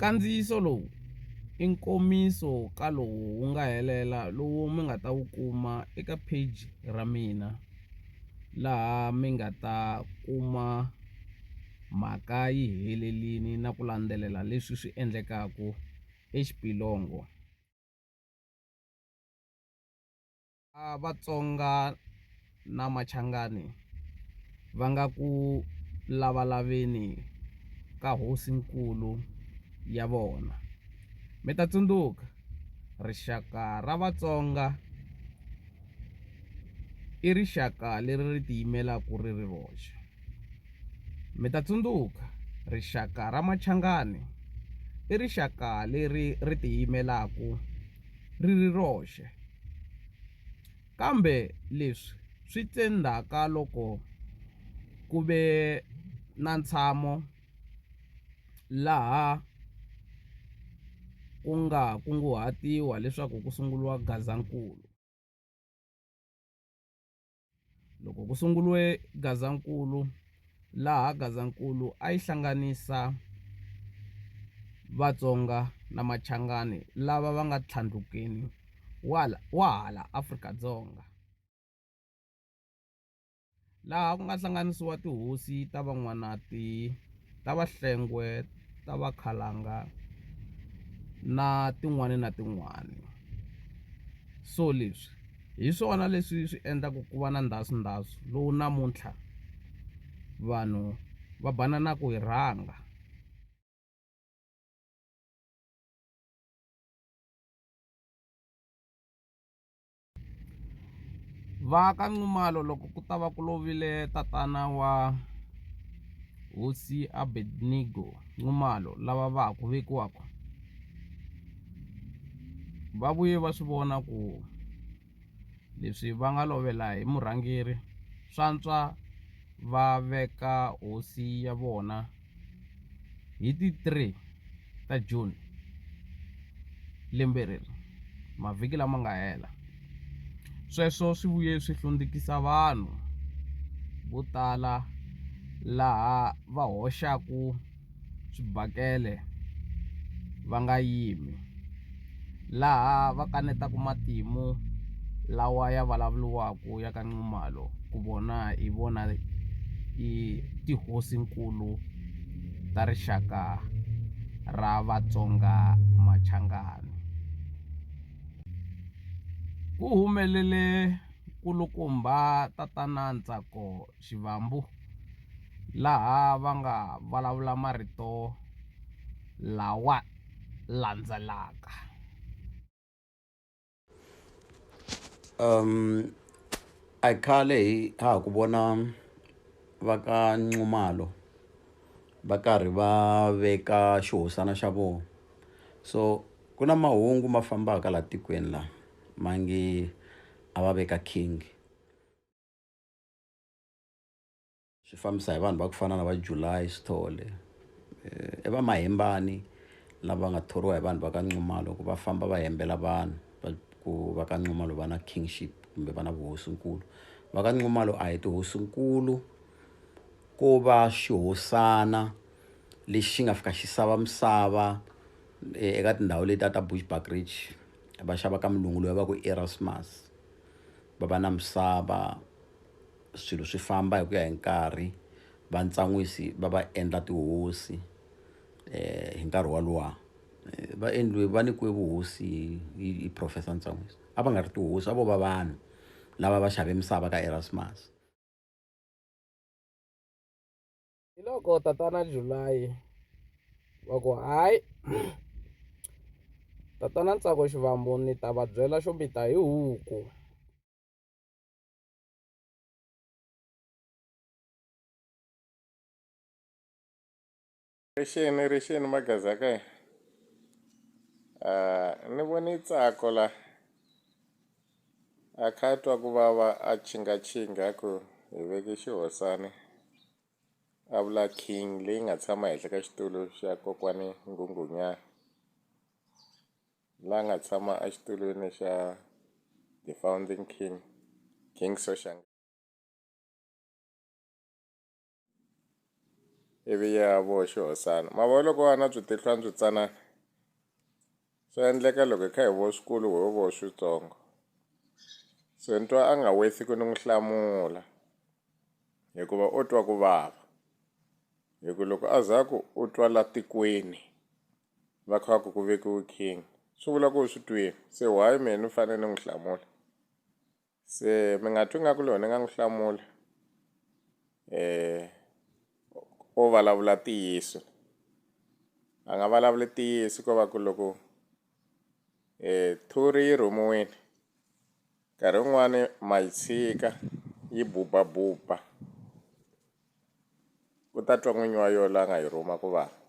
Nkandziyiso lowu i nkomiso ka lowu wu nga helela lowu mi nga ta wu kuma eka page ra mina, laha mi nga ta kuma mhaka yi helelini na ku landzelela leswi swi endlekaka eXipilongo. Vatsonga na Machangani va nga ku lavalaveni ka hosinkulu ya vona. Mi ta tsundzuka rixaka ra Vatsonga i rixaka leri ri tiyimelaku ri ri roxe. Mi ta tsundzuka rixaka ra Machangani i rixaka leri ri tiyimelaku ri ri roxe. Kambe leswi swi te ndzhaka loko ku ve na ntshamo laha ku nga kunguhatiwa leswaku ku sunguliwa Gazankulu. Loko ku sunguliwe Gazankulu, laha Gazankulu a yi hlanganisa Vatsonga na Machangani lava va nga tlhandlukeni wa hala Afrika-Dzonga, laha ku nga hlanganisiwa tihosi ta Van'wanati, ta Vahlengwe, ta Vakhalanga na tin'wani na tin'wani. So leswi hi swona leswi swi endlaku ku va na ndhasundhasu lowu namuntlha vanhu va bananaku hi rhanga. Va ka Nxumalo loko ku ta va ku lovile tatana wa hosi Abednego Nxumalo, lava va ha ku vekiwaka, va vuye va swi vona ku leswi va nga lovela hi murhangeri swantswa va veka hosi ya vona hi ti 3 ta June lembe reri, mavhiki lama nga hela. Sweswo swi vuye swi hlundzukisa vanhu vo tala, laha va hoxaku swibakele va nga yimi, laha va kanetaku matimu lawa ya vulavuriwaku ya ka Nxumalo ku vona hi vona i tihosinkulu ta rixaka ra Vatsonga Machangani. Ku humelele kulukumba tatana Ntsako Xivambu, laha va nga vulavula marito lawa landzelaka. A khale ha ku vona va ka Nxumalo va karhi va veka xihosana xa vona. So ku na mahungu ma fambaka laha tikweni laha mangi a va veka king. Swi fambisa hi vanhu va ku fana na va July Sithole, i va Mahembani lava nga thoriwa hi vanhu va ka Nxumalo ku va famba va hembela vanhu ku va ka Nxumalo va na kingship kumbe va na vuhosinkulu. Va ka Nxumalo a hi tihosinkulu, ko va xihosana lexi nga fika xi sava misava eka tindhawu leti ta Bushbuckridge. Va xava ka mulungu loyi va ku Erasmus, va va na misava, swilo swi famba hi ku ya hi nkarhi. Vatsan'wisi va va endla tihosi hi nkarhi walowa. Va endliwe va nyikiwe vuhosi hi Professor Ntsan'wisi. A va nga ri tihosi, a vo va vanhu lava va xave misava ka Erasmus. Hi loko tatana July va ku hayi tatana Ntsako Xivambu ni ta va byela xo mi ta hi huku. Rixeni magazaka ka ni vone Ntsako la a kha twa ku vava a chinga ku hi veke xihosani, a vula king leyi nga tshama henhla ka xitulu xa kokwani Nghunghunyana, la nga tshama a xitulwini xa the founding king Soshanga. ivi ya vo xihosana mavona loko va na byi tihlwa tsanana swi endleka loko hi kha hi vo swikulu hi vo switsongo so ni twa a nga wethi ku ni n'wi hlamula hikuva u twa ku vava hi ku loko a za ku u twa la tikweni va kha ku vekiwe king swi vula ku u swi twini se why mina ni fanele ni n'wi hlamula se mi nga twi nga ku loko ni nga n'wi hlamula o vulavula ntiyiso a nga vulavuli ntiyiso ko va ku loko thuri yi rhumiwini nkarhi wun'wani ma yi tshika yi buba ku ta twa n'winyi wa yona la nga yi rhuma ku vava